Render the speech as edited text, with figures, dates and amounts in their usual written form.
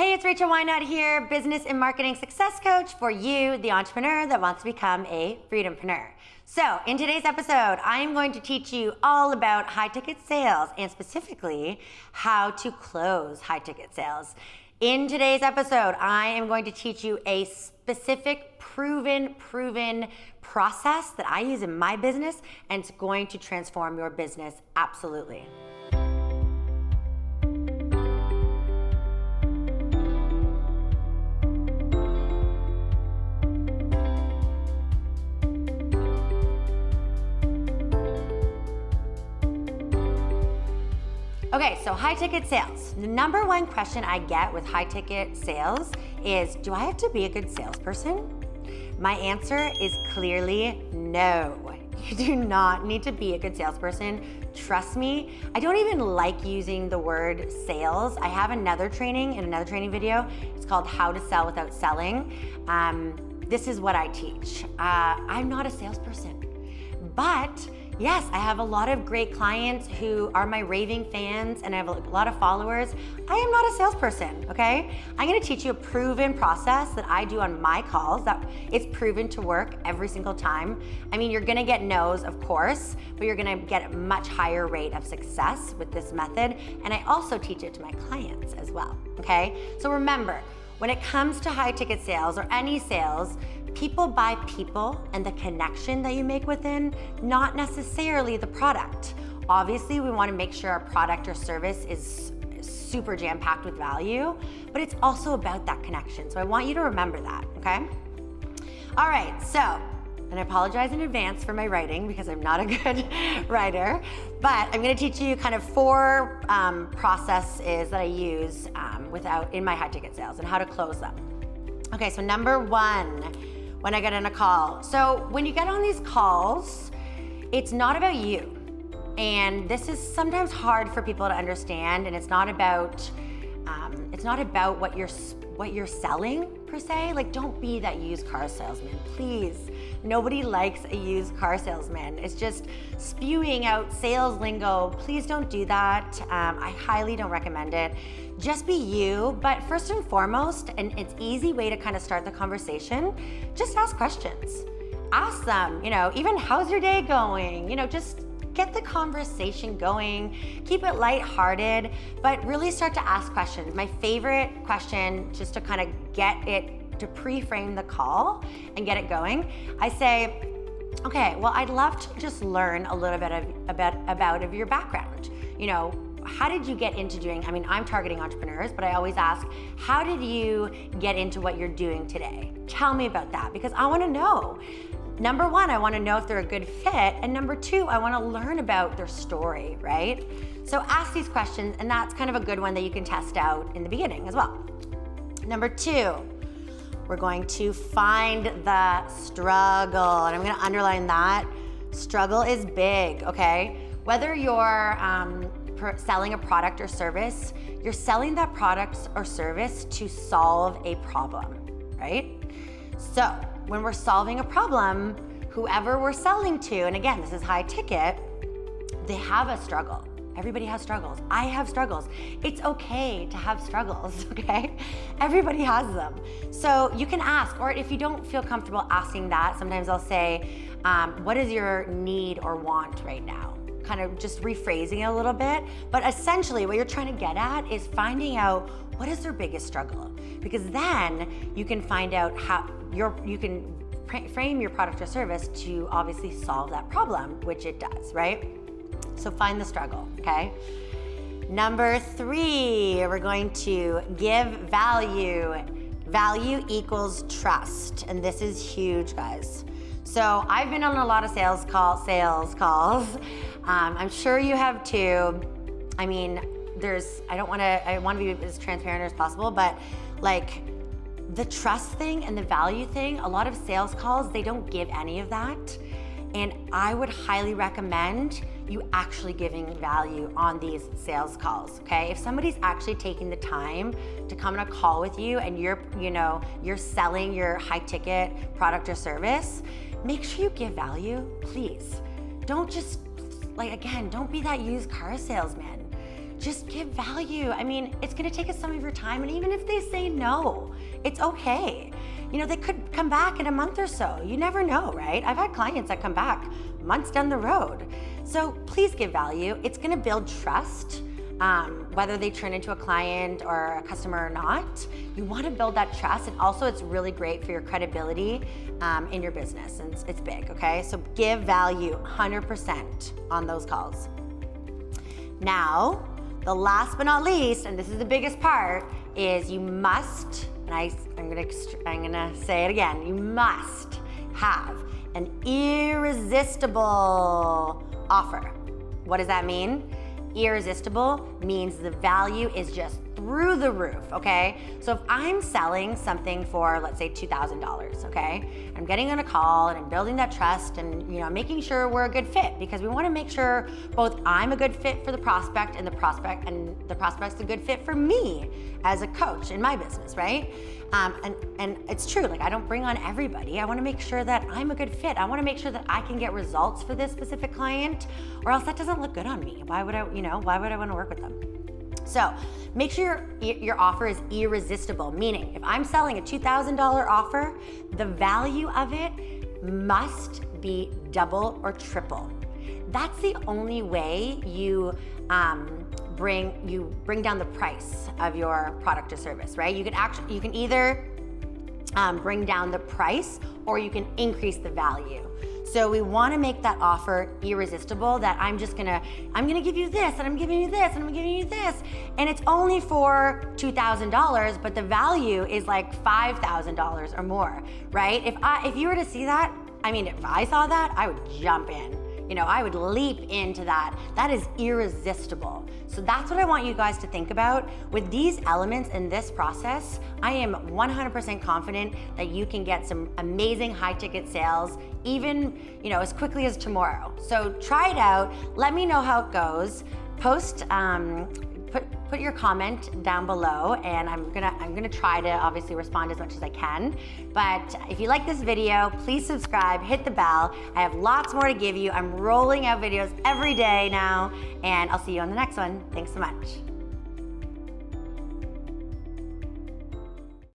Hey, it's Rachelwhynot here, business and marketing success coach for you, the entrepreneur that wants to become a freedompreneur. So in today's episode, I am going to teach you all about high ticket sales and specifically how to close high ticket sales. In today's episode, I am going to teach you a specific proven process that I use in my business, and it's going to transform your business absolutely. Okay, so high ticket sales. The number one question I get with high ticket sales is, do I have to be a good salesperson? My answer is clearly no. You do not need to be a good salesperson. Trust me, I don't even like using the word sales. I have another training video. It's called How to Sell Without Selling. This is what I teach. I'm not a salesperson, but yes, I have a lot of great clients who are my raving fans and I have a lot of followers. I am not a salesperson, okay? I'm gonna teach you a proven process that I do on my calls that it's proven to work every single time. I mean, you're gonna get no's, of course, but you're gonna get a much higher rate of success with this method. And I also teach it to my clients as well, okay? So remember, when it comes to high ticket sales or any sales, people buy people and the connection that you make within, not necessarily the product. Obviously, we want to make sure our product or service is super jam-packed with value, but it's also about that connection. So I want you to remember that, okay? All right, so, and I apologize in advance for my writing because I'm not a good writer, but I'm gonna teach you kind of four processes that I use in my high ticket sales and how to close them. Okay, so number one, when I get on a call. So when you get on these calls, it's not about you. And this is sometimes hard for people to understand, and it's not about what you're selling per se. Like, don't be that used car salesman, please. Nobody likes a used car salesman. It's just spewing out sales lingo. Please don't do that. I highly don't recommend it. Just be you, but first and foremost, and it's an easy way to kind of start the conversation, just ask questions. Ask them, even how's your day going? Just get the conversation going, keep it lighthearted, but really start to ask questions. My favorite question, just to kind of get it, to pre-frame the call and get it going, I say, okay, well, I'd love to just learn a little bit about your background. How did you get into doing, I'm targeting entrepreneurs, but I always ask, how did you get into what you're doing today? Tell me about that, because I wanna know. Number one, I wanna know if they're a good fit, and number two, I wanna learn about their story, right? So ask these questions, and that's kind of a good one that you can test out in the beginning as well. Number two, we're going to find the struggle, and I'm gonna underline that. Struggle is big, okay? Whether you're selling a product or service, you're selling that product or service to solve a problem, right? So when we're solving a problem, whoever we're selling to, and again, this is high ticket, they have a struggle. Everybody has struggles. I have struggles. It's okay to have struggles, okay? Everybody has them. So you can ask, or if you don't feel comfortable asking that, sometimes I'll say, what is your need or want right now? Kind of just rephrasing it a little bit. But essentially what you're trying to get at is finding out what is their biggest struggle. Because then you can find out how you can frame your product or service to obviously solve that problem, which it does, right? So find the struggle, okay? Number three, we're going to give value. Value equals trust, and this is huge, guys. So I've been on a lot of sales calls. I'm sure you have too. I want to be as transparent as possible, but like the trust thing and the value thing, a lot of sales calls, they don't give any of that. And I would highly recommend you actually giving value on these sales calls, okay? If somebody's actually taking the time to come on a call with you and you're selling your high ticket product or service, make sure you give value, please. Don't just, don't be that used car salesman. just give value. I mean, it's gonna take us some of your time, and even if they say no, it's okay. You know, they could come back in a month or so. You never know, right? I've had clients that come back months down the road. So please give value. It's gonna build trust, whether they turn into a client or a customer or not. You wanna build that trust, and also it's really great for your credibility in your business, and it's big, okay? So give value 100% on those calls. Now, the last but not least, and this is the biggest part, is you must, and I'm gonna say it again, you must have an irresistible offer. What does that mean? Irresistible means the value is just through the roof, okay? So if I'm selling something for, let's say, $2,000, okay? I'm getting on a call and I'm building that trust and, you know, making sure we're a good fit, because we wanna make sure both I'm a good fit for the prospect and the prospect's a good fit for me as a coach in my business, right? And it's true, like I don't bring on everybody. I wanna make sure that I'm a good fit. I wanna make sure that I can get results for this specific client, or else that doesn't look good on me. Why would I wanna work with them? So make sure your offer is irresistible, meaning if I'm selling a $2,000 offer, the value of it must be double or triple. That's the only way you bring down the price of your product or service, right? You can either bring down the price, or you can increase the value. So we want to make that offer irresistible, that I'm gonna give you this, and I'm giving you this, and I'm giving you this, and it's only for $2,000, but the value is like $5,000 or more, right? If you were to see that, I mean, if I saw that, I would jump in. You know, I would leap into that. That is irresistible. So that's what I want you guys to think about. With these elements in this process, I am 100% confident that you can get some amazing high ticket sales, even, you know, as quickly as tomorrow. So try it out. Let me know how it goes. Post, put your comment down below, and I'm gonna try to obviously respond as much as I can. But if you like this video, please subscribe, hit the bell. I have lots more to give you. I'm rolling out videos every day now, and I'll see you on the next one. Thanks so much.